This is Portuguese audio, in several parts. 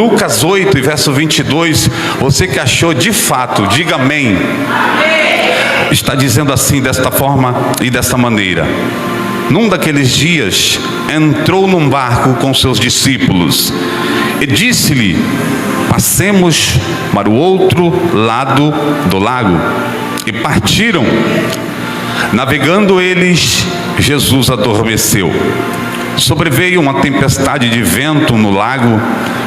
Lucas 8, e verso 22, você que achou de fato, diga amém. Está dizendo assim, desta forma e desta maneira: num daqueles dias, entrou num barco com seus discípulos e disse-lhe: passemos para o outro lado do lago. E partiram. Navegando eles, Jesus adormeceu. Sobreveio uma tempestade de vento no lago,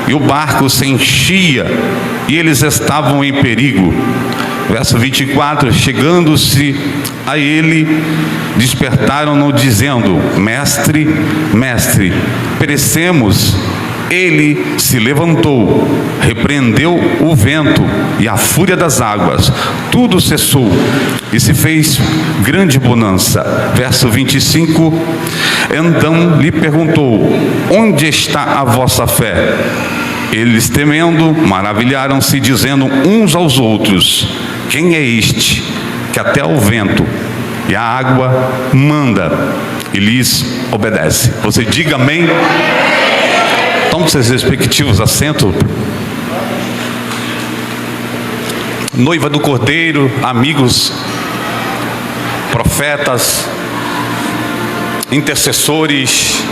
e o barco se enchia, e eles estavam em perigo. Verso 24, chegando-se a ele, despertaram-no, dizendo: Mestre, Mestre, perecemos. Ele se levantou, repreendeu o vento e a fúria das águas, tudo cessou e se fez grande bonança. Verso 25, então lhe perguntou: onde está a vossa fé? Eles, temendo, maravilharam-se, dizendo uns aos outros: quem é este que até o vento e a água manda e lhes obedece? Você diga amém. Tome seus respectivos assentos. Noiva do Cordeiro, amigos, profetas, intercessores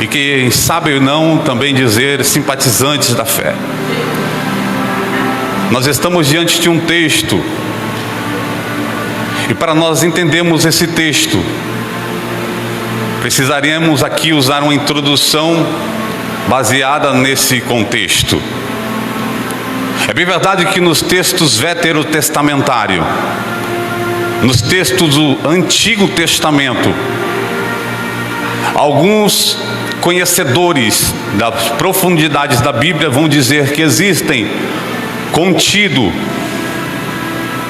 e quem sabe ou não também dizer simpatizantes da fé. Nós estamos diante de um texto, e para nós entendermos esse texto, precisaremos aqui usar uma introdução baseada nesse contexto. É bem verdade que nos textos veterotestamentários, nos textos do Antigo Testamento, alguns conhecedores das profundidades da Bíblia vão dizer que existem contido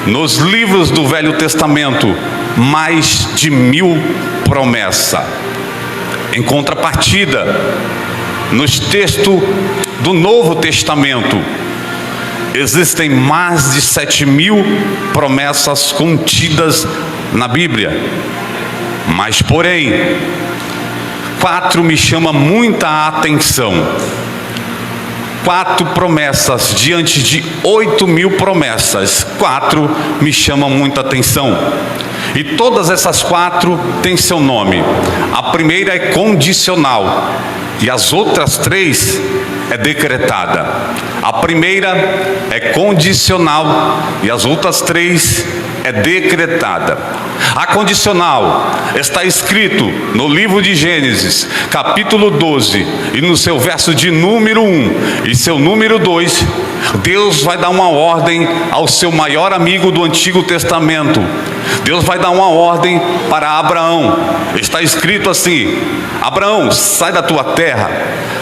nos livros do Velho Testamento mais de 1000 promessas. Em contrapartida, nos textos do Novo Testamento, existem mais de 7000 promessas contidas na Bíblia. Mas, porém, 4 me chamam muita atenção. 4 promessas diante de 8000 promessas. 4 me chamam muita atenção. E todas essas 4 têm seu nome. A primeira é condicional, e as outras 3 é decretada. A primeira é condicional e as outras 3 é decretada. A condicional está escrito no livro de Gênesis, capítulo 12, e no seu verso de número 1 e seu número 2, Deus vai dar uma ordem ao seu maior amigo do Antigo Testamento. Deus vai dar uma ordem para Abraão. Está escrito assim: Abraão, sai da tua terra,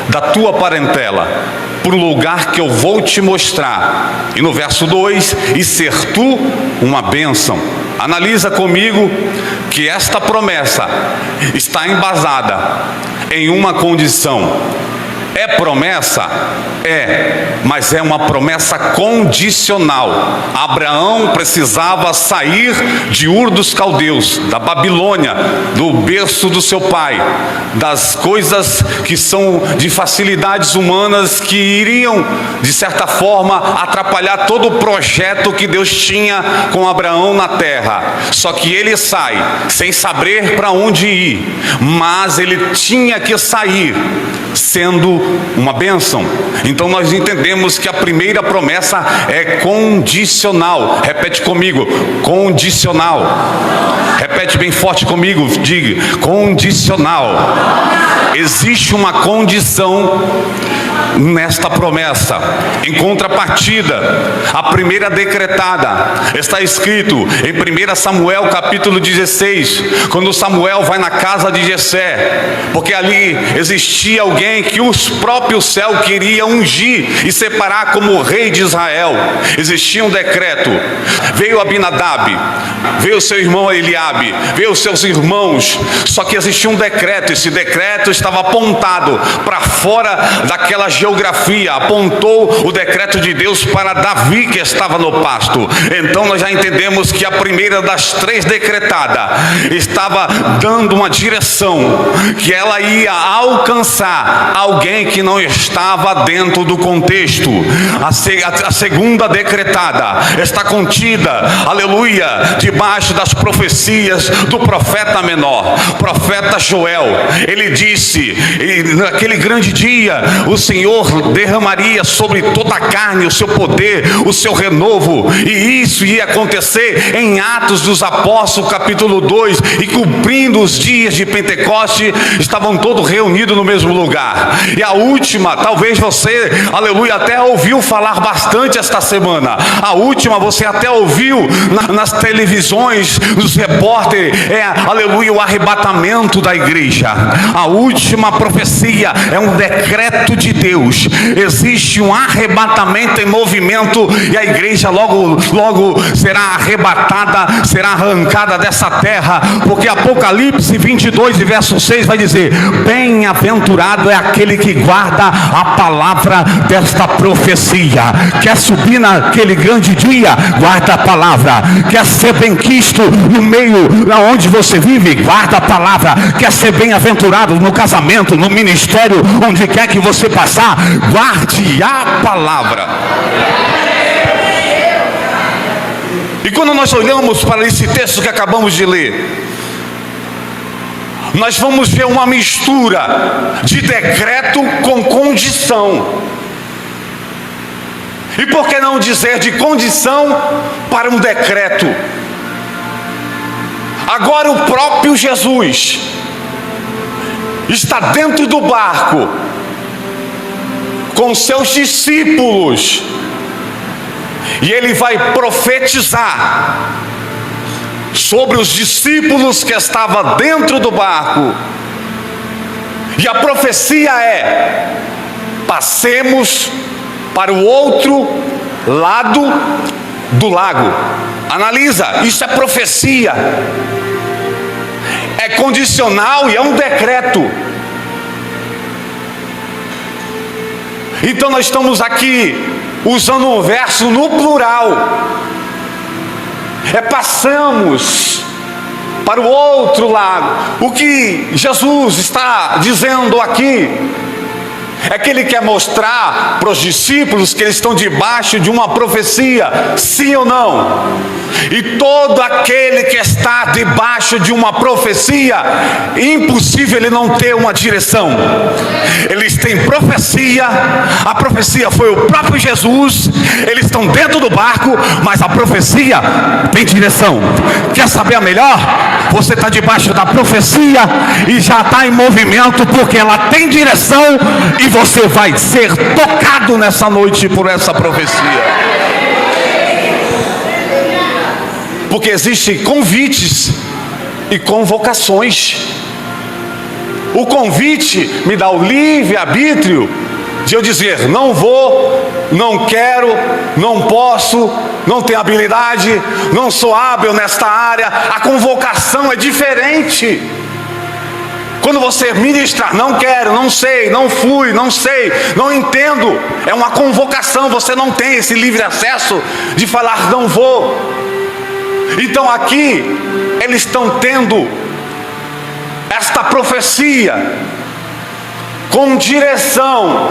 da tua parentela, para um lugar que eu vou te mostrar. E no verso 2, e ser tu uma bênção. Analisa comigo que esta promessa está embasada em uma condição. É promessa? É, mas é uma promessa condicional. Abraão precisava sair de Ur dos Caldeus, da Babilônia, do berço do seu pai, das coisas que são de facilidades humanas que iriam, de certa forma, atrapalhar todo o projeto que Deus tinha com Abraão na terra. Só que ele sai sem saber para onde ir, mas ele tinha que sair sendo uma bênção. Então nós entendemos que a primeira promessa é condicional. Repete comigo: condicional. Repete bem forte comigo, diga: condicional. Existe uma condição nesta promessa. Em contrapartida, a primeira decretada está escrito em 1 Samuel capítulo 16, quando Samuel vai na casa de Jessé, porque ali existia alguém que os próprios céus queria ungir e separar como rei de Israel. Existia um decreto. Veio Abinadab, veio seu irmão Eliabe, veio seus irmãos, só que existia um decreto. Esse decreto estava apontado para fora daquela geração geografia, apontou o decreto de Deus para Davi, que estava no pasto. Então nós já entendemos que a primeira das três decretada estava dando uma direção, que ela ia alcançar alguém que não estava dentro do contexto. A segunda decretada está contida, aleluia, debaixo das profecias do profeta menor, profeta Joel. Ele disse: e naquele grande dia o Senhor derramaria sobre toda a carne o seu poder, o seu renovo, e isso ia acontecer em Atos dos Apóstolos capítulo 2, e cumprindo os dias de Pentecoste, estavam todos reunidos no mesmo lugar. E a última, talvez você, aleluia, até ouviu falar bastante esta semana. A última você até ouviu nas televisões, nos repórteres, aleluia, o arrebatamento da igreja. A última profecia é um decreto de Deus. Existe um arrebatamento em movimento, e a igreja logo será arrebatada, será arrancada dessa terra, porque Apocalipse 22 e verso 6 vai dizer: bem-aventurado é aquele que guarda a palavra desta profecia. Quer subir naquele grande dia? Guarda a palavra. Quer ser bem-quisto no meio onde você vive? Guarda a palavra. Quer ser bem-aventurado no casamento, no ministério, onde quer que você passar? Guarde a palavra. E quando nós olhamos para esse texto que acabamos de ler, nós vamos ver uma mistura de decreto com condição. E por que não dizer de condição para um decreto? Agora o próprio Jesus está dentro do barco com seus discípulos, e ele vai profetizar sobre os discípulos que estavam dentro do barco. E a profecia é: passemos para o outro lado do lago. Analisa, isso é profecia, é condicional e é um decreto. Então nós estamos aqui usando um verso no plural. Passamos para o outro lado. O que Jesus está dizendo aqui é que ele quer mostrar para os discípulos que eles estão debaixo de uma profecia, sim ou não? E todo aquele que está debaixo de uma profecia, impossível ele não ter uma direção. Eles têm profecia, a profecia foi o próprio Jesus, eles estão dentro do barco, mas a profecia tem direção. Quer saber a melhor? Você está debaixo da profecia e já está em movimento, porque ela tem direção, e você vai ser tocado nessa noite por essa profecia. Porque existem convites e convocações. O convite me dá o livre-arbítrio de eu dizer: não vou, não quero, não posso, não tenho habilidade, não sou hábil nesta área. A convocação é diferente. Quando você ministrar: não quero, não sei, não fui, não sei, não entendo, é uma convocação. Você não tem esse livre acesso de falar: não vou. Então aqui eles estão tendo esta profecia com direção,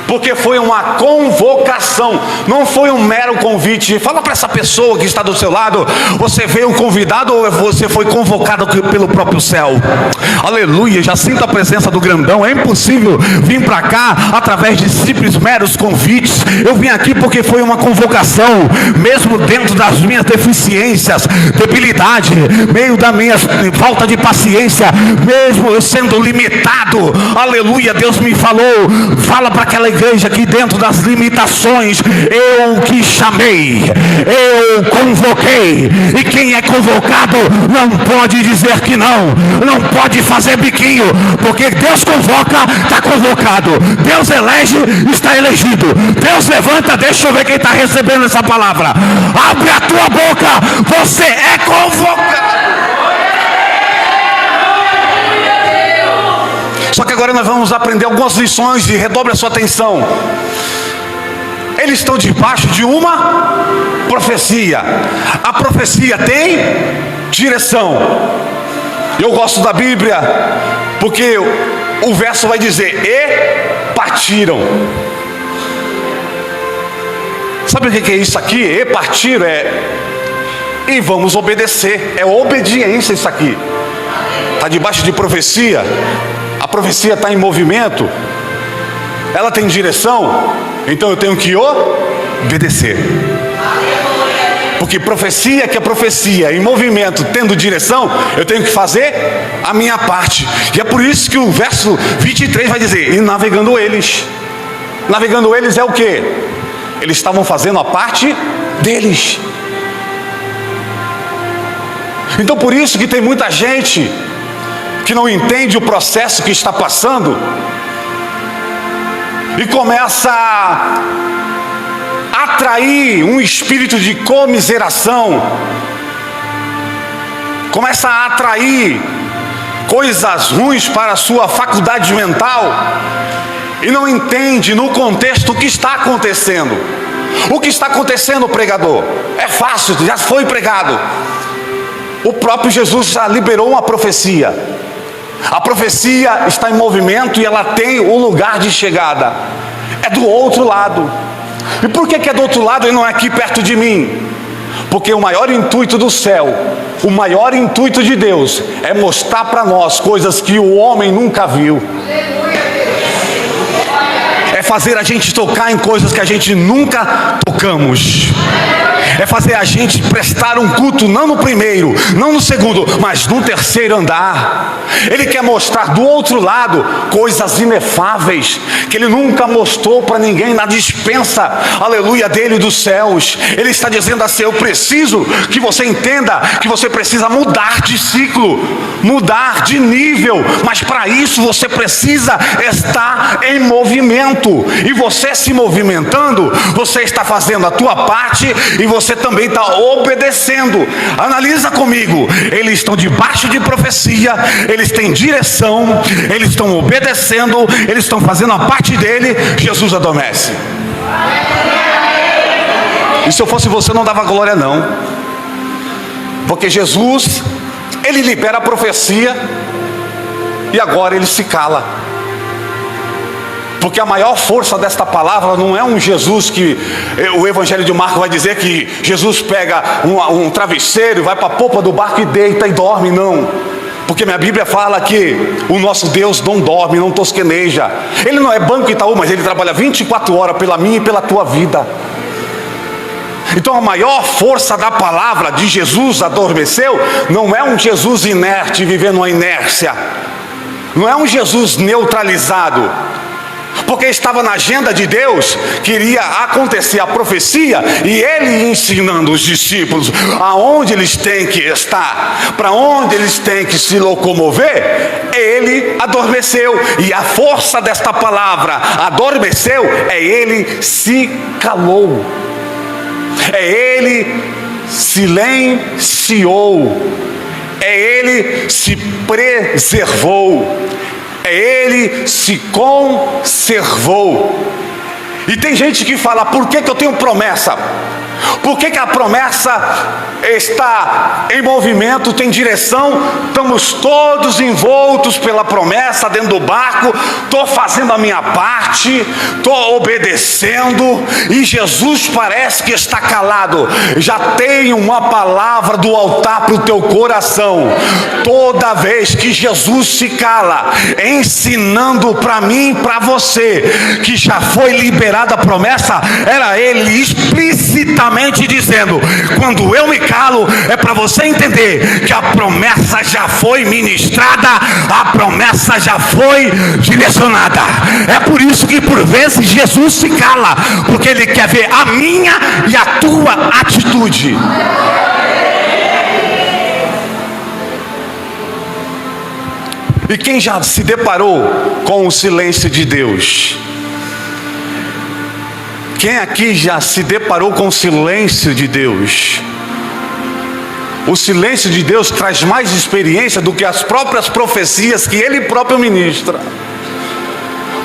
porque foi uma convocação, não foi um mero convite. Fala para essa pessoa que está do seu lado: você veio convidado ou você foi convocado pelo próprio céu? Aleluia, já sinto a presença do grandão. É impossível vir para cá através de simples meros convites. Eu vim aqui porque foi uma convocação, mesmo dentro das minhas deficiências, debilidade, meio da minha falta de paciência, mesmo eu sendo limitado. Aleluia, Deus me falou: fala para aquela igreja aqui, dentro das limitações, eu que chamei, eu convoquei. E quem é convocado não pode dizer que não, não pode fazer biquinho, porque Deus convoca, está convocado. Deus elege, está elegido. Deus levanta, deixa eu ver quem está recebendo essa palavra. Abre a tua boca, você é convocado. Só que agora nós vamos aprender algumas lições e redobre a sua atenção. Eles estão debaixo de uma profecia. A profecia tem direção. Eu gosto da Bíblia porque o verso vai dizer: e partiram. Sabe o que é isso aqui? E partiram e vamos obedecer. É obediência isso aqui. Está debaixo de profecia. A profecia está em movimento. Ela tem direção. Então eu tenho que obedecer. Porque profecia que é profecia, em movimento, tendo direção, eu tenho que fazer a minha parte. E é por isso que o verso 23 vai dizer: e navegando eles. Navegando eles é o quê? Eles estavam fazendo a parte deles. Então por isso que tem muita gente que não entende o processo que está passando e começa a atrair um espírito de comiseração, começa a atrair coisas ruins para a sua faculdade mental e não entende no contexto o que está acontecendo. O que está acontecendo, pregador? É fácil, já foi pregado. O próprio Jesus já liberou uma profecia. A profecia está em movimento e ela tem um lugar de chegada. É do outro lado. E por que é do outro lado e não é aqui perto de mim? Porque o maior intuito do céu, o maior intuito de Deus é mostrar para nós coisas que o homem nunca viu. É fazer a gente tocar em coisas que a gente nunca tocamos. É fazer a gente prestar um culto, não no primeiro, não no segundo, mas no terceiro andar. Ele quer mostrar do outro lado coisas inefáveis, que Ele nunca mostrou para ninguém na dispensa, aleluia, dele dos céus. Ele está dizendo assim: eu preciso que você entenda que você precisa mudar de ciclo, mudar de nível, mas para isso você precisa estar em movimento. E você se movimentando, você está fazendo a tua parte e você também está obedecendo. Analisa comigo: eles estão debaixo de profecia, eles têm direção, eles estão obedecendo, eles estão fazendo a parte dele. Jesus adormece. E se eu fosse você, não dava glória não, porque Jesus, ele libera a profecia e agora ele se cala. Porque a maior força desta palavra não é um Jesus que o Evangelho de Marcos vai dizer que Jesus pega um travesseiro, vai para a popa do barco e deita e dorme. Não, porque minha Bíblia fala que o nosso Deus não dorme, não tosqueneja. Ele não é Banco Itaú, mas ele trabalha 24 horas pela minha e pela tua vida. Então a maior força da palavra de Jesus adormeceu não é um Jesus inerte vivendo uma inércia, não é um Jesus neutralizado, porque estava na agenda de Deus que iria acontecer a profecia e Ele ensinando os discípulos aonde eles têm que estar, para onde eles têm que se locomover. Ele adormeceu, e a força desta palavra adormeceu é Ele se calou, é Ele silenciou, é Ele se preservou, Ele se conservou. E tem gente que fala: por que eu tenho promessa? Por que a promessa está em movimento, tem direção? Estamos todos envoltos pela promessa dentro do barco. Estou fazendo a minha parte, estou obedecendo, e Jesus parece que está calado. Já tem uma palavra do altar para o teu coração. Toda vez que Jesus se cala, ensinando para mim e para você que já foi liberada a promessa, era Ele explicitamente dizendo: quando eu me calo, é para você entender que a promessa já foi ministrada, a promessa já foi direcionada. É por isso que por vezes Jesus se cala, porque Ele quer ver a minha e a tua atitude. E quem já se deparou com o silêncio de Deus? Quem aqui já se deparou com o silêncio de Deus? o silêncio de Deus traz mais experiência do que as próprias profecias que Ele próprio ministra.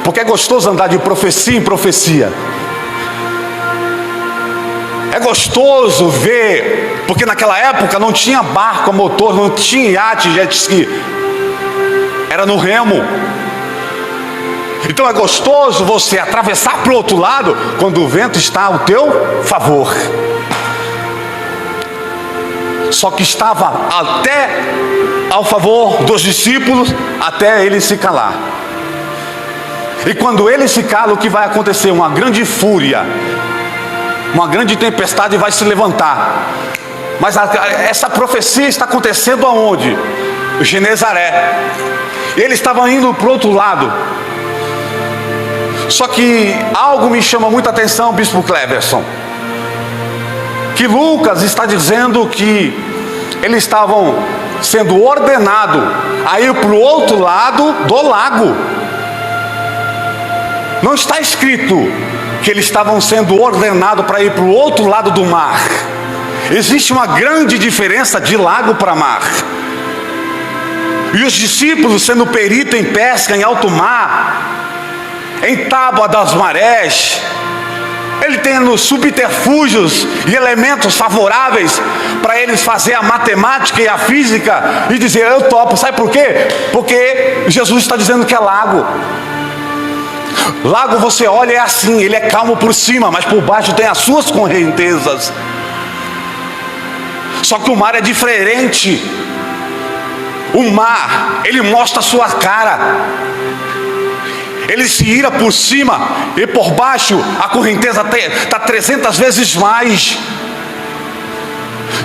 Porque é gostoso andar de profecia em profecia. É gostoso ver, porque naquela época não tinha barco a motor, não tinha iate, jet ski. Era no remo. Então é gostoso você atravessar para o outro lado quando o vento está ao teu favor. Só que estava até ao favor dos discípulos, até ele se calar. E quando ele se cala, o que vai acontecer? Uma grande fúria, uma grande tempestade vai se levantar. Mas essa profecia está acontecendo aonde? Genezaré. Ele estava indo para o outro lado. Só que algo me chama muita atenção, Bispo Cleverson, que Lucas está dizendo que eles estavam sendo ordenados a ir para o outro lado do lago. Não está escrito que eles estavam sendo ordenados para ir para o outro lado do mar. Existe uma grande diferença de lago para mar. E os discípulos, sendo perito em pesca em alto mar, em tábua das marés, ele tendo subterfúgios e elementos favoráveis para eles fazer a matemática e a física e dizer, eu topo. Sabe por quê? Porque Jesus está dizendo que é lago. Lago, você olha, é assim, ele é calmo por cima, mas por baixo tem as suas correntezas. Só que o mar é diferente. O mar, ele mostra a sua cara. Ele se ira por cima e por baixo a correnteza está 300 vezes mais.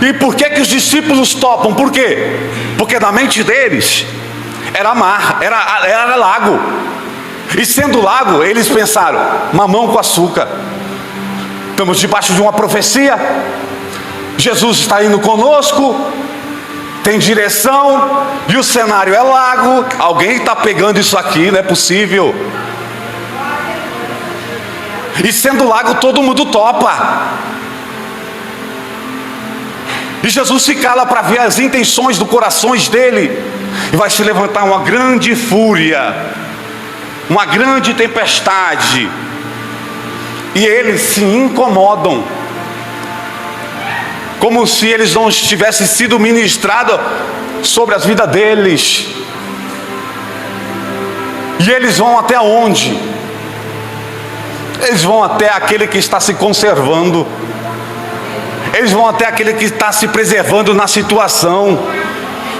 E por que que os discípulos topam? Por quê? Porque na mente deles era mar, era lago. E sendo lago, eles pensaram, mamão com açúcar. Estamos debaixo de uma profecia. Jesus está indo conosco, tem direção, e o cenário é lago. Alguém está pegando isso aqui, não é possível. E sendo lago, todo mundo topa. E Jesus se cala para ver as intenções do coração dele. E vai se levantar uma grande fúria, uma grande tempestade. E eles se incomodam, como se eles não tivessem sido ministrados sobre as vidas deles. E eles vão até onde? Eles vão até aquele que está se conservando. Eles vão até aquele que está se preservando na situação.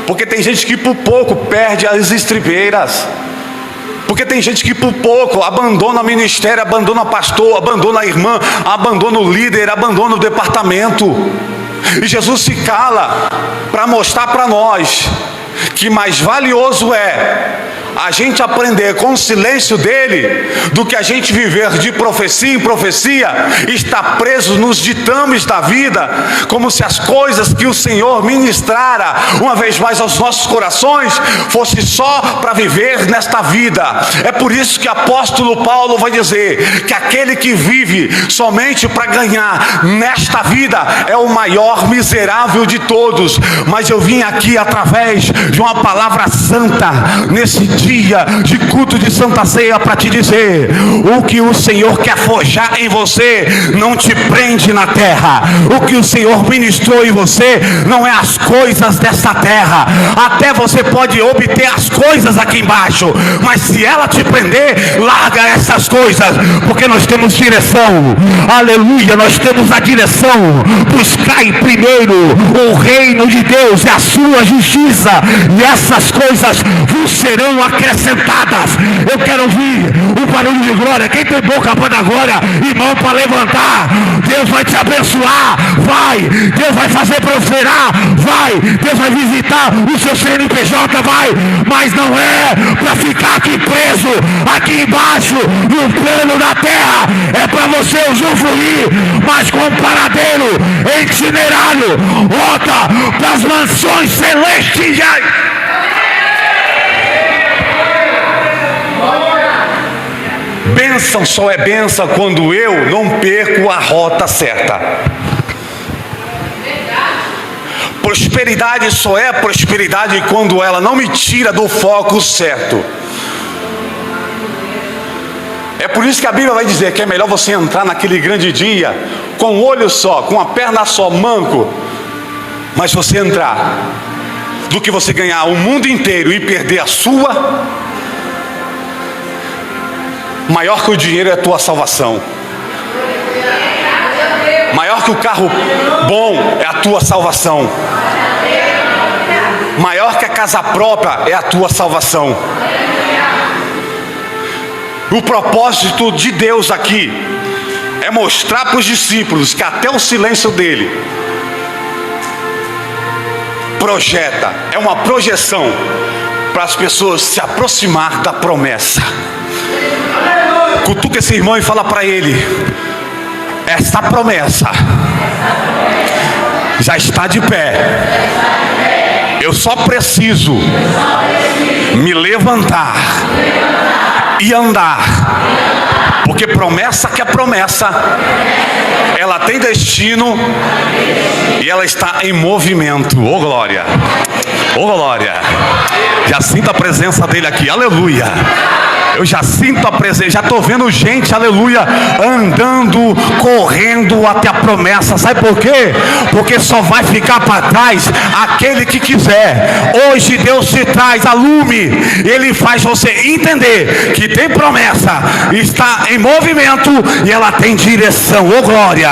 Porque tem gente que por pouco perde as estribeiras. Porque tem gente que por pouco abandona o ministério, abandona o pastor, abandona a irmã, abandona o líder, abandona o departamento. E Jesus se cala para mostrar para nós que mais valioso é a gente aprender com o silêncio dele do que a gente viver de profecia em profecia e estar preso nos ditames da vida, como se as coisas que o Senhor ministrara uma vez mais aos nossos corações fosse só para viver nesta vida. É por isso que o apóstolo Paulo vai dizer que aquele que vive somente para ganhar nesta vida é o maior miserável de todos. Mas eu vim aqui através de uma palavra santa nesse dia de culto de Santa Ceia para te dizer: o que o Senhor quer forjar em você não te prende na terra. O que o Senhor ministrou em você não é as coisas desta terra. Até você pode obter as coisas aqui embaixo, mas se ela te prender, larga essas coisas, porque nós temos direção. Aleluia, nós temos a direção. Buscai primeiro o reino de Deus e a sua justiça, e essas coisas vos serão acrescentadas. Eu quero ouvir o barulho de glória. Quem tem boca para dar glória e mão para levantar, Deus vai te abençoar, vai. Deus vai fazer prosperar, vai. Deus vai visitar o seu CNPJ, vai. Mas não é para ficar aqui preso, aqui embaixo, no plano da terra. É para você usufruir, mas com paradeiro itinerário, rota para as mansões celestiais. Bênção só é bênção quando eu não perco a rota certa. Prosperidade só é prosperidade quando ela não me tira do foco certo. É por isso que a Bíblia vai dizer que é melhor você entrar naquele grande dia com um olho só, com uma perna só, manco, mas você entrar, do que você ganhar o mundo inteiro e perder a sua. Maior que o dinheiro é a tua salvação. Maior que o carro bom é a tua salvação. Maior que a casa própria é a tua salvação. O propósito de Deus aqui é mostrar para os discípulos que até o silêncio dele projeta, é uma projeção para as pessoas se aproximar da promessa. Cutuca esse irmão e fala para ele: esta promessa já está de pé. Eu só preciso me levantar e andar, porque promessa que é promessa, ela tem destino e ela está em movimento. Oh glória, oh glória. Já sinto a presença dele aqui, aleluia. Eu já sinto a presença, já estou vendo gente, aleluia, andando, correndo até a promessa. Sabe por quê? Porque só vai ficar para trás aquele que quiser. Hoje Deus te traz a lume, Ele faz você entender que tem promessa, está em movimento e ela tem direção. Oh glória,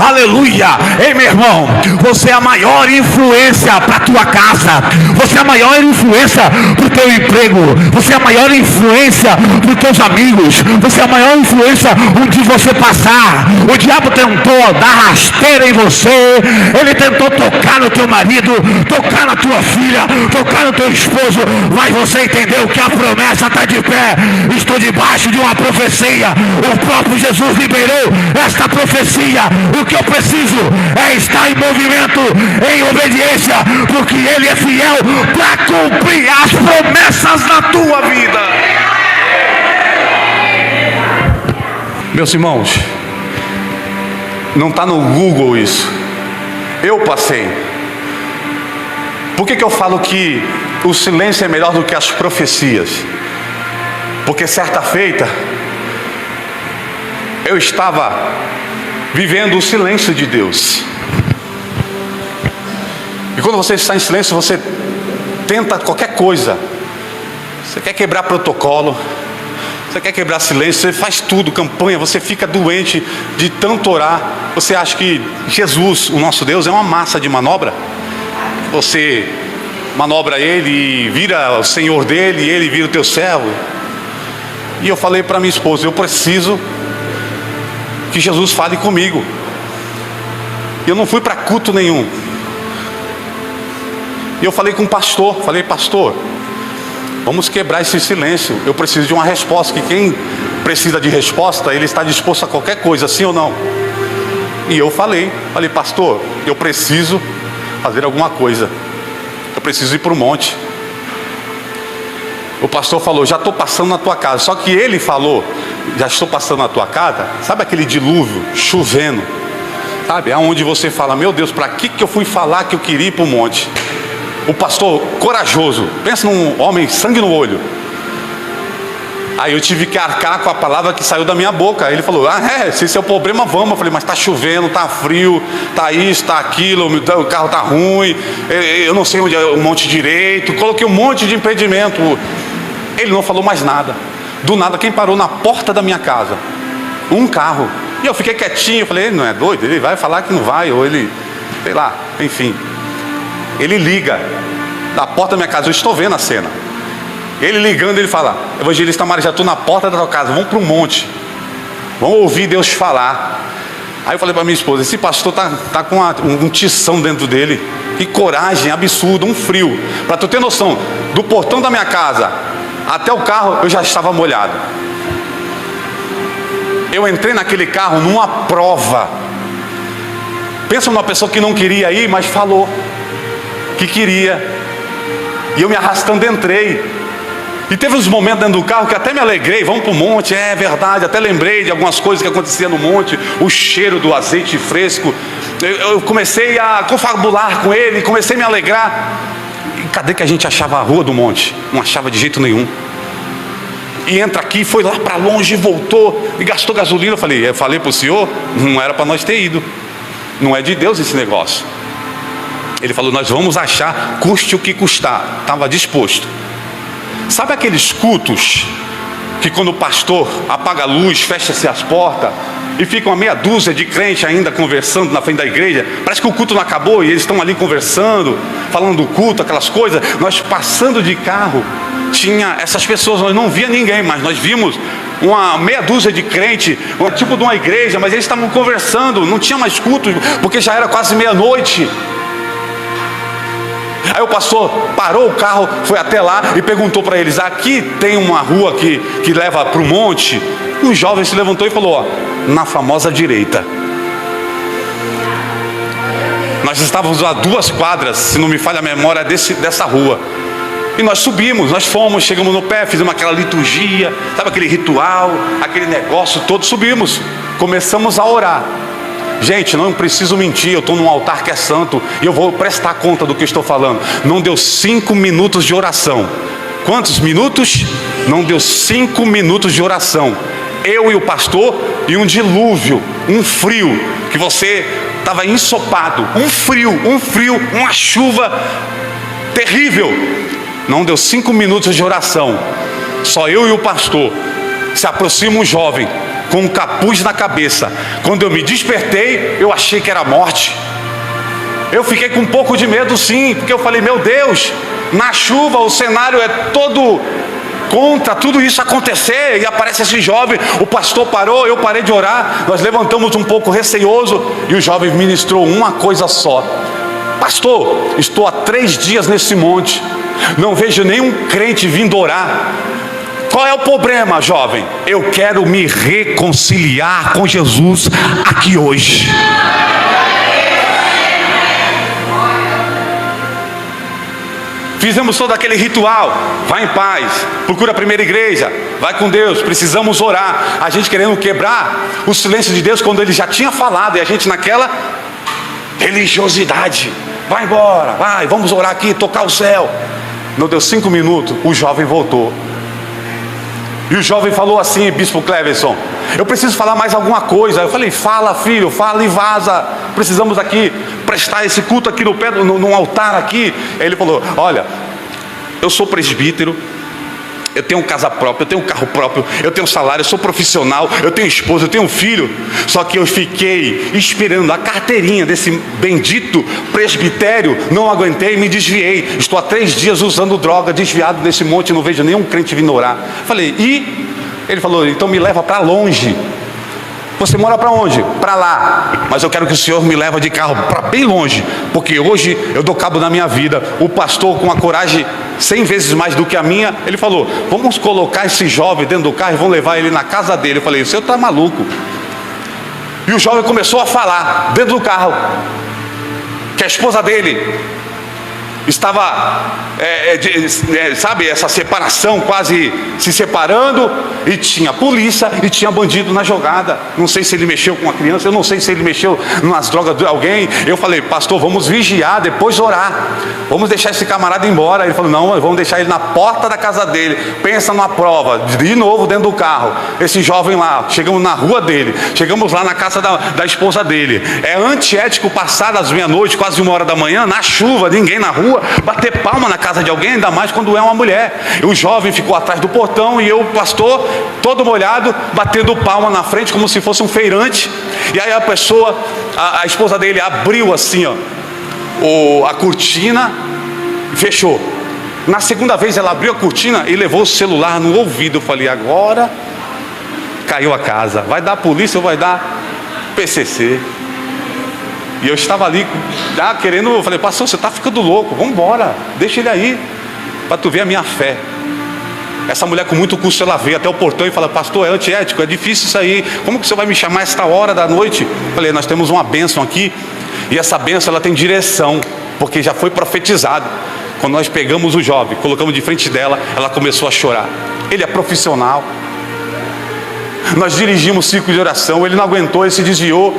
aleluia. Ei meu irmão, você é a maior influência para a tua casa, você é a maior influência para o teu emprego, você é a maior influência para os teus amigos, você é a maior influência onde você passar. O diabo tentou dar rasteira em você, ele tentou tocar no teu marido, tocar na tua filha, tocar no teu esposo, mas você entendeu que a promessa está de pé. Estou debaixo de uma profecia, o próprio Jesus liberou esta profecia. O que eu preciso é estar em movimento, em obediência, porque Ele é fiel para cumprir as promessas na tua vida. Meus irmãos, não está no Google isso, eu passei. Por que eu falo que o silêncio é melhor do que as profecias? Porque certa feita eu estava vivendo o silêncio de Deus. E quando você está em silêncio, você tenta qualquer coisa. Você quer quebrar protocolo, você quer quebrar silêncio, você faz tudo, campanha, você fica doente de tanto orar. Você acha que Jesus, o nosso Deus, é uma massa de manobra? Você manobra Ele e vira o Senhor dele, e Ele vira o teu servo. E eu falei para minha esposa: eu preciso que Jesus fale comigo. Eu não fui para culto nenhum. E eu falei com o pastor, falei: pastor, vamos quebrar esse silêncio. Eu preciso de uma resposta, que quem precisa de resposta, ele está disposto a qualquer coisa, sim ou não? E eu falei, pastor, eu preciso fazer alguma coisa. Eu preciso ir para o monte. O pastor falou: já estou passando na tua casa. Só que ele falou: já estou passando na tua casa. Sabe aquele dilúvio, chovendo? Sabe, aonde você fala: meu Deus, para que eu fui falar que eu queria ir para o monte? O pastor corajoso, pensa num homem sangue no olho. Aí eu tive que arcar com a palavra que saiu da minha boca. Ele falou: se esse é o problema, vamos. Eu falei: mas está chovendo, está frio, está isso, está aquilo, o carro está ruim, eu não sei onde é o monte direito. Coloquei um monte de impedimento. Ele não falou mais nada. Do nada, quem parou na porta da minha casa? Um carro. E eu fiquei quietinho. Eu falei: ele não é doido? Ele vai falar que não vai, ou ele, sei lá, enfim. Ele liga da porta da minha casa, eu estou vendo a cena. Ele ligando, ele fala: evangelista Mário, já estou na porta da tua casa, vamos para o monte, vamos ouvir Deus falar. Aí eu falei para minha esposa: esse pastor está com um tição dentro dele. Que coragem absurda, um frio. Para tu ter noção, do portão da minha casa até o carro eu já estava molhado. Eu entrei naquele carro numa prova. Pensa numa pessoa que não queria ir, mas falou que queria. E eu me arrastando entrei. E teve uns momentos dentro do carro que até me alegrei, vamos para o monte, é verdade, até lembrei de algumas coisas que aconteciam no monte, o cheiro do azeite fresco. Eu comecei a confabular com ele, comecei a me alegrar. E cadê que a gente achava a rua do monte? Não achava de jeito nenhum. E entra aqui, foi lá para longe, voltou e gastou gasolina. Eu falei para o senhor, não era para nós ter ido, não é de Deus esse negócio. Ele falou, nós vamos achar, custe o que custar. Estava disposto. Sabe aqueles cultos que quando o pastor apaga a luz, fecha-se as portas e fica uma meia dúzia de crentes ainda conversando na frente da igreja? Parece que o culto não acabou e eles estão ali conversando, falando do culto, aquelas coisas. Nós passando de carro, tinha essas pessoas, nós não via ninguém, mas nós vimos uma meia dúzia de crente, tipo de uma igreja, mas eles estavam conversando, não tinha mais culto, porque já era quase meia-noite. Aí o pastor parou o carro, foi até lá e perguntou para eles, aqui tem uma rua que leva para o monte? Um jovem se levantou e falou, na famosa direita. Nós estávamos a 2 quadras, se não me falha a memória, dessa rua. E nós subimos, nós fomos, chegamos no pé, fizemos aquela liturgia, sabe aquele ritual, aquele negócio todo, subimos, começamos a orar. Gente, não preciso mentir, eu estou num altar que é santo e eu vou prestar conta do que eu estou falando. Não deu 5 minutos de oração. Quantos minutos? Não deu 5 minutos de oração. Eu e o pastor e um dilúvio, um frio, que você estava ensopado, um frio, uma chuva terrível. Não deu 5 minutos de oração. Só eu e o pastor. Se aproxima um jovem com um capuz na cabeça. Quando eu me despertei, eu achei que era morte. Eu fiquei com um pouco de medo, sim, porque eu falei, meu Deus, na chuva o cenário é todo contra tudo isso acontecer, e aparece esse jovem. O pastor parou, eu parei de orar, nós levantamos um pouco receoso, e o jovem ministrou uma coisa só: pastor, estou há 3 dias nesse monte, não vejo nenhum crente vindo orar. Qual é o problema, jovem? Eu quero me reconciliar com Jesus aqui hoje. Fizemos todo aquele ritual. Vai em paz, procura a primeira igreja, vai com Deus, precisamos orar. A gente querendo quebrar o silêncio de Deus quando Ele já tinha falado, e a gente naquela religiosidade. Vai embora, vai, vamos orar aqui, tocar o céu. Não deu 5 minutos, o jovem voltou. E o jovem falou assim, Bispo Cleverson, eu preciso falar mais alguma coisa. Eu falei, fala filho, fala e vaza. Precisamos aqui prestar esse culto aqui no altar aqui. Aí ele falou, olha, eu sou presbítero, eu tenho casa própria, eu tenho carro próprio, eu tenho salário, eu sou profissional, eu tenho esposa, eu tenho um filho. Só que eu fiquei esperando a carteirinha desse bendito presbitério, não aguentei, me desviei. Estou há 3 dias usando droga, desviado desse monte, não vejo nenhum crente vindo orar. Falei, e? Ele falou, então me leva para longe. Você mora para onde? Para lá. Mas eu quero que o senhor me leve de carro para bem longe, porque hoje eu dou cabo da minha vida. O pastor, com a coragem 100 vezes mais do que a minha, ele falou, vamos colocar esse jovem dentro do carro e vamos levar ele na casa dele. Eu falei, o senhor está maluco? E o jovem começou a falar dentro do carro que a esposa dele estava, sabe, essa separação, quase se separando, e tinha polícia e tinha bandido na jogada. Não sei se ele mexeu com a criança, eu não sei se ele mexeu nas drogas de alguém. Eu falei, pastor, vamos vigiar, depois orar, vamos deixar esse camarada embora. Ele falou, não, vamos deixar ele na porta da casa dele. Pensa numa prova, de novo dentro do carro, esse jovem lá, chegamos na rua dele, chegamos lá na casa da esposa dele. É antiético passar das meia-noite, quase 1 hora da manhã, na chuva, ninguém na rua, bater palma na casa de alguém, ainda mais quando é uma mulher. O jovem ficou atrás do portão e eu, pastor, todo molhado, batendo palma na frente como se fosse um feirante. E aí a pessoa, a esposa dele abriu assim, a cortina, fechou. Na segunda vez ela abriu a cortina e levou o celular no ouvido. Eu falei, agora caiu a casa, vai dar polícia ou vai dar PCC? E eu estava ali, querendo, eu falei, pastor, você está ficando louco, vamos embora, deixa ele aí, para tu ver a minha fé. Essa mulher com muito custo, ela veio até o portão e fala, pastor, é antiético, é difícil isso aí, como que você vai me chamar esta hora da noite? Eu falei, nós temos uma bênção aqui, e essa bênção ela tem direção, porque já foi profetizado. Quando nós pegamos o jovem, colocamos de frente dela, ela começou a chorar. Ele é profissional. Nós dirigimos o ciclo de oração, ele não aguentou, ele se desviou.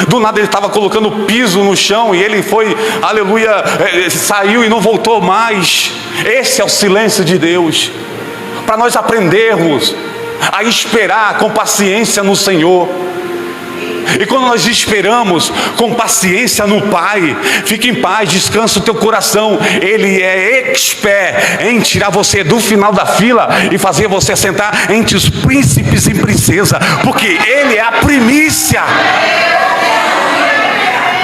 Do nada ele estava colocando piso no chão e ele foi, aleluia, saiu e não voltou mais. Esse é o silêncio de Deus, para nós aprendermos a esperar com paciência no Senhor. E quando nós esperamos com paciência no Pai, fique em paz, descansa o teu coração. Ele é expert em tirar você do final da fila e fazer você sentar entre os príncipes e princesa, porque Ele é a primícia.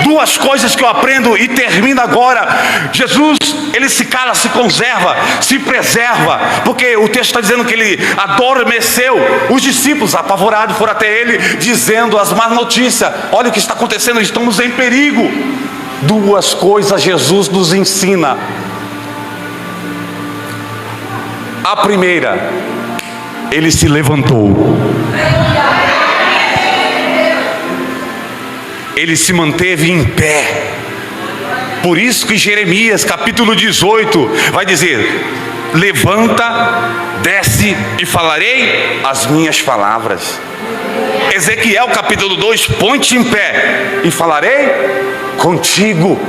Duas coisas que eu aprendo e termino agora. Jesus, ele se cala, se conserva, se preserva, porque o texto está dizendo que ele adormeceu. Os discípulos apavorados foram até ele, dizendo as más notícias: olha o que está acontecendo, estamos em perigo. Duas coisas Jesus nos ensina. A primeira, ele se levantou. Ele se manteve em pé. Por isso que Jeremias capítulo 18 vai dizer: levanta, desce e falarei as minhas palavras. Ezequiel capítulo 2, põe-te em pé e falarei contigo.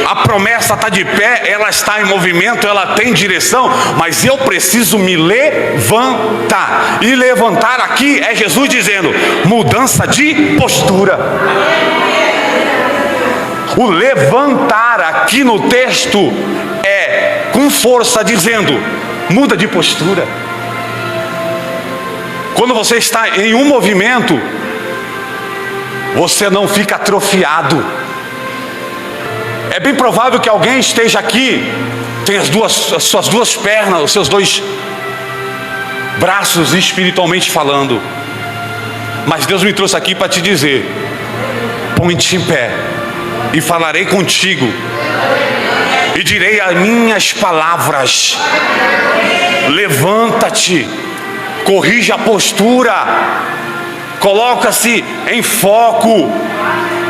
A promessa está de pé, ela está em movimento, ela tem direção, mas eu preciso me levantar. E levantar aqui é Jesus dizendo: mudança de postura. O levantar aqui no texto é com força dizendo: muda de postura. Quando você está em um movimento, você não fica atrofiado. É bem provável que alguém esteja aqui, tem as suas duas pernas, os seus dois braços espiritualmente falando, mas Deus me trouxe aqui para te dizer: põe-te em pé e falarei contigo e direi as minhas palavras. Levanta-te, corrija a postura, coloca-se em foco.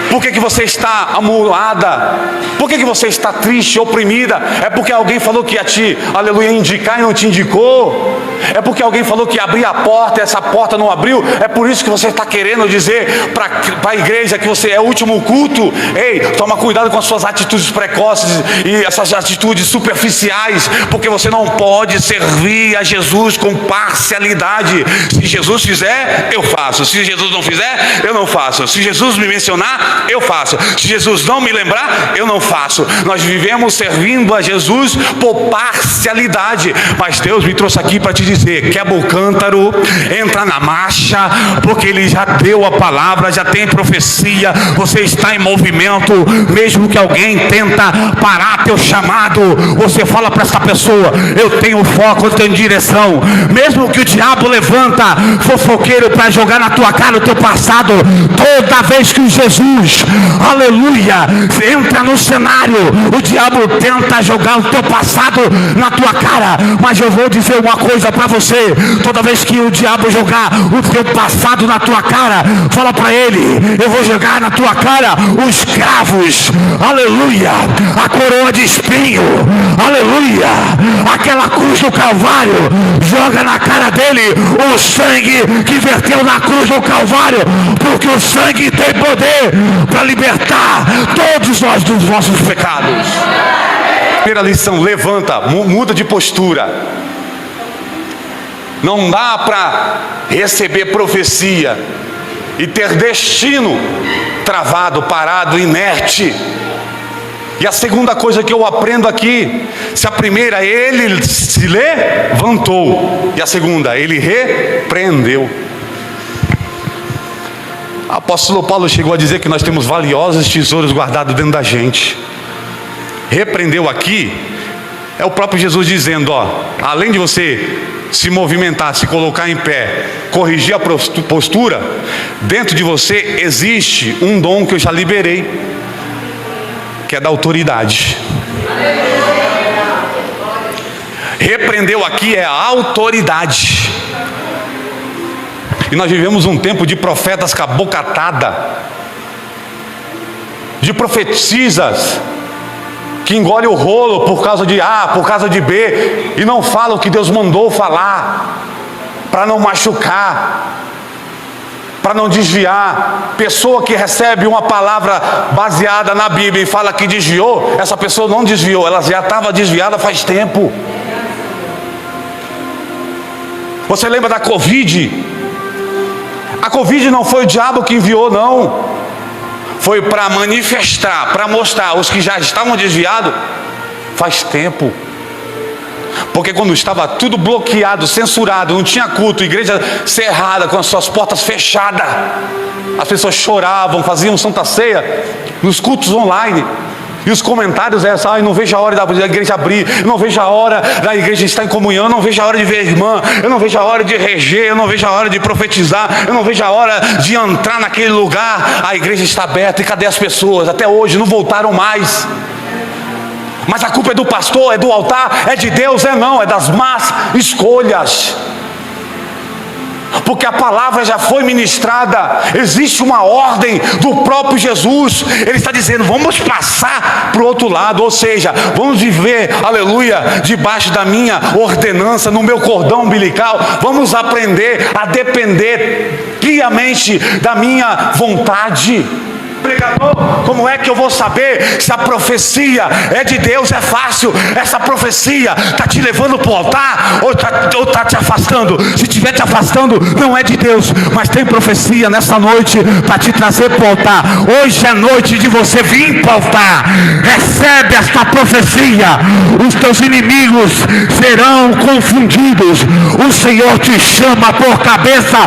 Por que você está amuada? Por que você está triste, oprimida? É porque alguém falou que ia te, aleluia, indicar e não te indicou? É porque alguém falou que ia abrir a porta e essa porta não abriu? É por isso que você está querendo dizer para a igreja que você é o último culto? Ei, toma cuidado com as suas atitudes precoces e essas atitudes superficiais, porque você não pode servir a Jesus com parcialidade. Se Jesus fizer, eu faço. Se Jesus não fizer, eu não faço. Se Jesus me mencionar, eu faço. Se Jesus não me lembrar, eu não faço. Nós vivemos servindo a Jesus por parcialidade, mas Deus me trouxe aqui para te dizer: quebra o cântaro, entra na marcha, porque Ele já deu a palavra, já tem profecia. Você está em movimento. Mesmo que alguém tenta parar teu chamado, você fala para essa pessoa: eu tenho foco, eu tenho direção. Mesmo que o diabo levanta fofoqueiro para jogar na tua cara o teu passado, toda vez que Jesus, aleluia, entra no cenário, o diabo tenta jogar o teu passado na tua cara. Mas eu vou dizer uma coisa para você: toda vez que o diabo jogar o teu passado na tua cara, fala para ele: eu vou jogar na tua cara os cravos, aleluia, a coroa de espinho, aleluia, aquela cruz do Calvário. Joga na cara dele o sangue que verteu na cruz do Calvário, porque o sangue tem poder para libertar todos nós dos nossos pecados. Primeira lição: levanta, muda de postura. Não dá para receber profecia e ter destino travado, parado, inerte. E a segunda coisa que eu aprendo aqui: se a primeira, ele se levantou, e a segunda, ele repreendeu. O apóstolo Paulo chegou a dizer que nós temos valiosos tesouros guardados dentro da gente. Repreendeu aqui é o próprio Jesus dizendo: ó, além de você se movimentar, se colocar em pé, corrigir a postura, dentro de você existe um dom que eu já liberei, que é da autoridade. Repreendeu aqui é a autoridade. E nós vivemos um tempo de profetas com a boca atada, de profetisas que engole o rolo por causa de A, por causa de B, e não fala o que Deus mandou falar, para não machucar, para não desviar. Pessoa que recebe uma palavra baseada na Bíblia e fala que desviou, essa pessoa não desviou, ela já estava desviada faz tempo. Você lembra da Covid? A Covid não foi o diabo que enviou, não. Foi para manifestar, para mostrar os que já estavam desviados faz tempo. Porque quando estava tudo bloqueado, censurado, não tinha culto, igreja cerrada, com as suas portas fechadas, as pessoas choravam, faziam Santa Ceia nos cultos online. E os comentários eram: não vejo a hora da igreja abrir, eu não vejo a hora da igreja estar em comunhão, eu não vejo a hora de ver a irmã, eu não vejo a hora de reger, eu não vejo a hora de profetizar, eu não vejo a hora de entrar naquele lugar. A igreja está aberta, e cadê as pessoas? Até hoje não voltaram mais. Mas a culpa é do pastor, é do altar, é de Deus? Não, é das más escolhas. Porque a palavra já foi ministrada, existe uma ordem do próprio Jesus. Ele está dizendo: vamos passar para o outro lado, ou seja, vamos viver, aleluia, debaixo da minha ordenança, no meu cordão umbilical. Vamos aprender a depender piamente da minha vontade. Pregador, como é que eu vou saber se a profecia é de Deus? É fácil. Essa profecia está te levando para o altar ou está te afastando? Se estiver te afastando, não é de Deus. Mas tem profecia nessa noite para te trazer para o altar. Hoje é noite de você vir para o altar. Recebe esta profecia. Os teus inimigos serão confundidos. O Senhor te chama por cabeça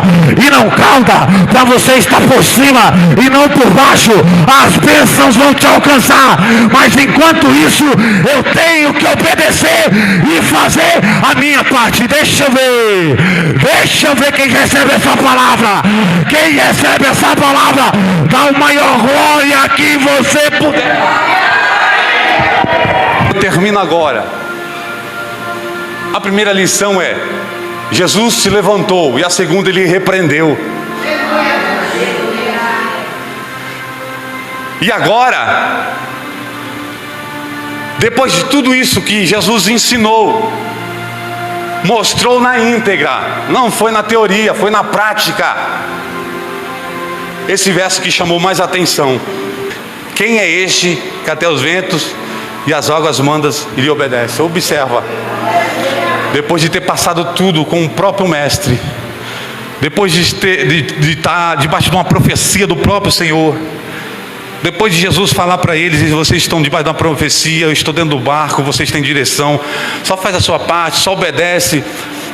e não cauda, para você estar por cima e não por baixo. As bênçãos vão te alcançar, mas enquanto isso eu tenho que obedecer e fazer a minha parte. Deixa eu ver quem recebe essa palavra. Quem recebe essa palavra, dá o maior glória que você puder. Termina agora. A primeira lição é: Jesus se levantou, e a segunda, ele repreendeu. E agora, depois de tudo isso que Jesus ensinou, mostrou na íntegra, não foi na teoria, foi na prática. Esse verso que chamou mais atenção: quem é este que até os ventos e as águas mandas e lhe obedece? Observa, depois de ter passado tudo com o próprio mestre, depois de estar debaixo de uma profecia do próprio Senhor, depois de Jesus falar para eles: vocês estão debaixo de uma profecia, eu estou dentro do barco, vocês têm direção, só faz a sua parte, só obedece,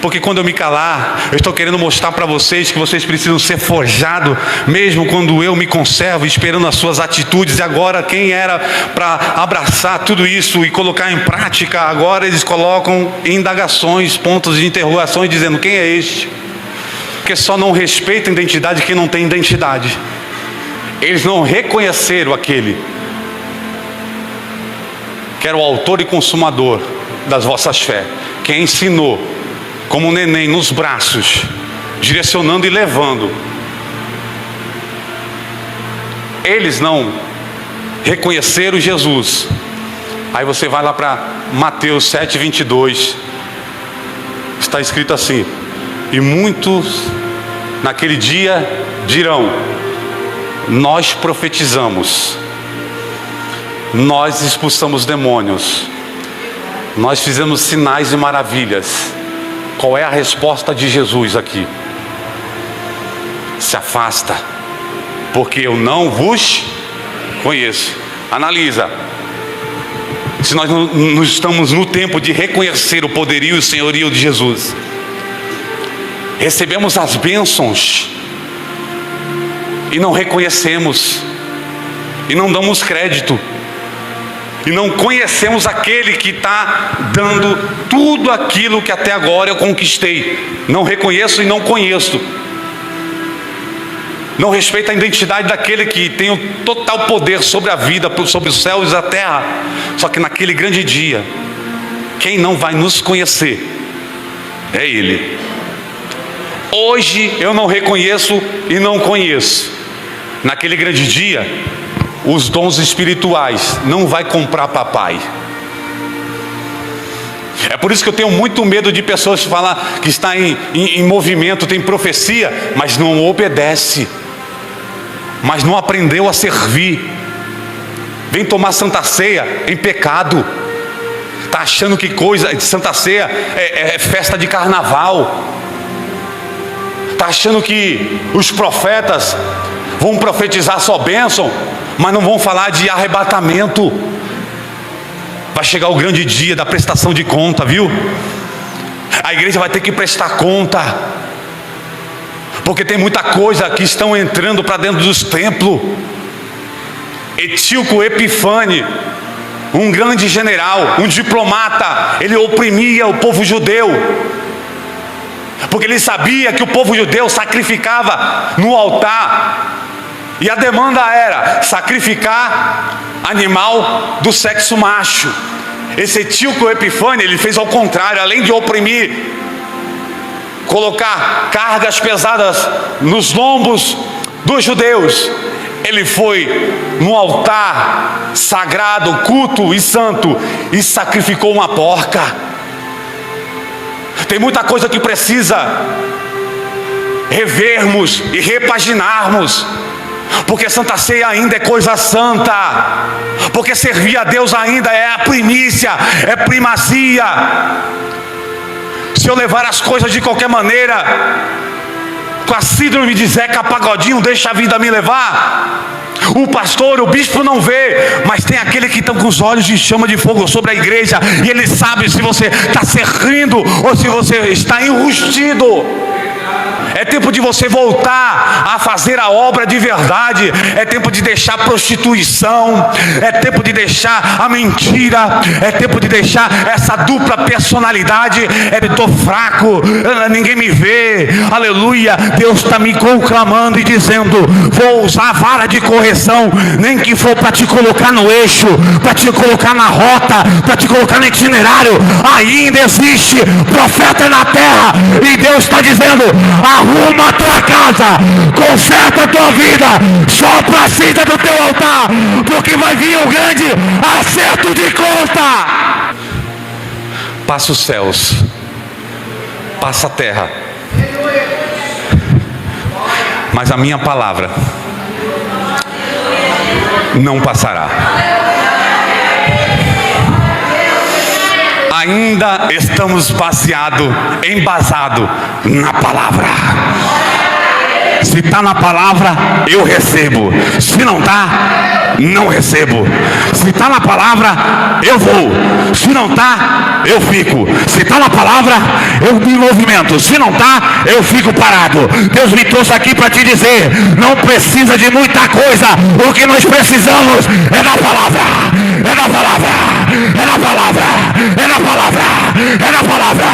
porque quando eu me calar, eu estou querendo mostrar para vocês que vocês precisam ser forjados, mesmo quando eu me conservo, esperando as suas atitudes. E agora, quem era para abraçar tudo isso e colocar em prática, agora eles colocam indagações, pontos de interrogações, dizendo: quem é este? Porque só não respeita a identidade quem não tem identidade. Eles não reconheceram aquele que era o autor e consumador das vossas fé, que ensinou como um neném nos braços, direcionando e levando. Eles não reconheceram Jesus. Aí você vai lá para Mateus 7:22, está escrito assim: e muitos naquele dia dirão: nós profetizamos, nós expulsamos demônios, nós fizemos sinais e maravilhas. Qual é a resposta de Jesus aqui? Se afasta, porque eu não vos conheço. Analisa. Se nós não estamos no tempo de reconhecer o poderio e o senhorio de Jesus, recebemos as bênçãos e não reconhecemos, e não damos crédito, e não conhecemos aquele que está dando tudo aquilo que até agora eu conquistei. Não reconheço e não conheço. Não respeito a identidade daquele que tem o total poder sobre a vida, sobre os céus e a terra. Só que naquele grande dia, quem não vai nos conhecer é Ele. Hoje eu não reconheço e não conheço. Naquele grande dia, os dons espirituais, não vai comprar papai. É por isso que eu tenho muito medo de pessoas falar que está em movimento, tem profecia, mas não obedece, mas não aprendeu a servir. Vem tomar Santa Ceia em pecado. Está achando que coisa de Santa Ceia é festa de carnaval. Está achando que os profetas vão profetizar só bênção, mas não vão falar de arrebatamento. Vai chegar o grande dia da prestação de conta, viu? A igreja vai ter que prestar conta, porque tem muita coisa que estão entrando para dentro dos templos. Etíoco Epifane, um grande general, um diplomata, ele oprimia o povo judeu, porque ele sabia que o povo judeu sacrificava no altar, e a demanda era sacrificar animal do sexo macho. Esse Etíoco Epifane, ele fez ao contrário. Além de oprimir, colocar cargas pesadas nos lombos dos judeus, ele foi no altar sagrado, culto e santo, e sacrificou uma porca. Tem muita coisa que precisa revermos e repaginarmos, porque Santa Ceia ainda é coisa santa, porque servir a Deus ainda é a primícia, é primazia. Se eu levar as coisas de qualquer maneira, com a síndrome de Zeca Pagodinho, deixa a vida me levar, o pastor, o bispo não vê, mas tem aquele que está com os olhos de chama de fogo sobre a igreja, e ele sabe se você está sorrindo ou se você está enrustido. É tempo de você voltar a fazer a obra de verdade. É tempo de deixar a prostituição. É tempo de deixar a mentira. É tempo de deixar essa dupla personalidade. Estou fraco, ninguém me vê. Aleluia. Deus está me conclamando e dizendo: vou usar a vara de correção, nem que for para te colocar no eixo, para te colocar na rota, para te colocar no itinerário. Ainda existe profeta na terra, e Deus está dizendo: arruma a tua casa, conserta a tua vida, sopra a cinza do teu altar, porque vai vir um grande acerto de conta. Passa os céus, passa a terra, mas a minha palavra não passará. Ainda estamos embasado na palavra. Se está na palavra, eu recebo. Se não está, não recebo. Se está na palavra, eu vou. Se não está, eu fico. Se está na palavra, eu me movimento. Se não está, eu fico parado. Deus me trouxe aqui para te dizer: não precisa de muita coisa. O que nós precisamos é da palavra. É da palavra. É da palavra. É da palavra. É da palavra.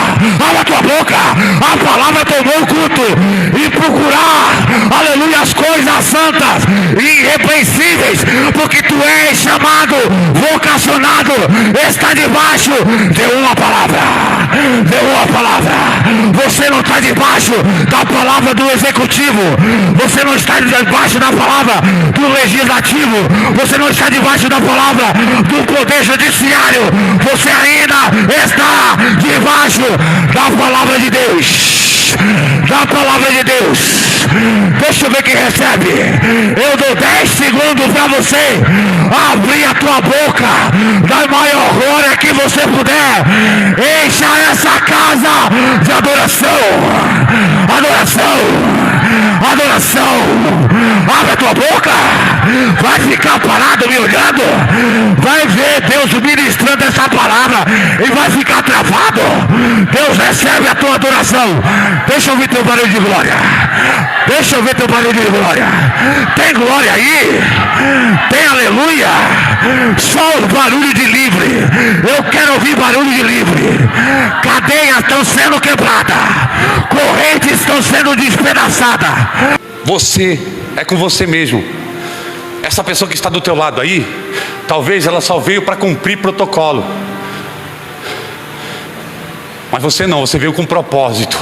Abra a tua boca. A palavra tomou o culto. E procurar, aleluia, as coisas santas e irrepreensíveis, porque tu és chamado, vocacionado, está debaixo de uma palavra. De uma palavra. Você não está debaixo da palavra do executivo. Você não está debaixo da palavra do legislativo. Você não está debaixo da palavra do poder judiciário. Você ainda está debaixo da palavra de Deus. Da palavra de Deus. Deixa eu ver quem recebe. Eu dou 10 segundos para você abrir a tua boca da maior glória que você puder. Encha essa casa de adoração. Adoração. Adoração. Abre a tua boca. Vai ficar parado me olhando. Vai ver Deus ministrando essa palavra e vai ficar travado. Deus recebe a tua adoração. Deixa eu ver teu barulho de glória. Deixa eu ver teu barulho de glória. Tem glória aí? Tem aleluia? Só o barulho de livre. Eu quero ouvir barulho de livre. Cadeias estão sendo quebradas. Correntes estão sendo despedaçadas. Você é com você mesmo. Essa pessoa que está do teu lado aí, talvez ela só veio para cumprir protocolo. Mas você não, você veio com propósito.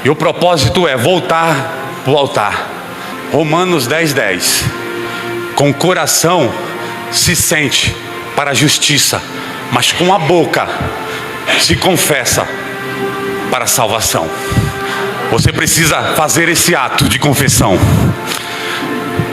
E o propósito é voltar para o altar. Romanos 10:10. Com o coração se sente para a justiça, mas com a boca se confessa para a salvação. Você precisa fazer esse ato de confissão.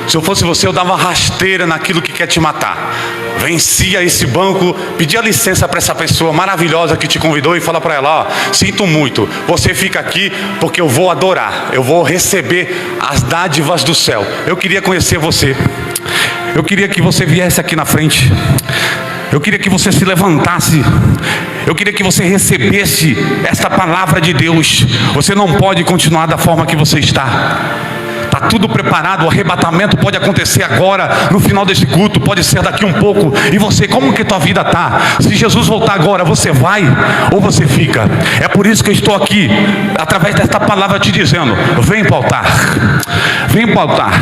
Se eu fosse você, eu dava rasteira naquilo que quer te matar. Vencia esse banco, pedia licença para essa pessoa maravilhosa que te convidou e fala para ela: ó, sinto muito, você fica aqui porque eu vou adorar, eu vou receber as dádivas do céu. Eu queria conhecer você. Eu queria que você viesse aqui na frente. Eu queria que você se levantasse. Eu queria que você recebesse esta palavra de Deus. Você não pode continuar da forma que você está. Está tudo preparado, o arrebatamento pode acontecer agora, no final desse culto, pode ser daqui um pouco. E você, como que tua vida está? Se Jesus voltar agora, você vai ou você fica? É por isso que eu estou aqui, através desta palavra te dizendo: vem para o altar, vem para o altar.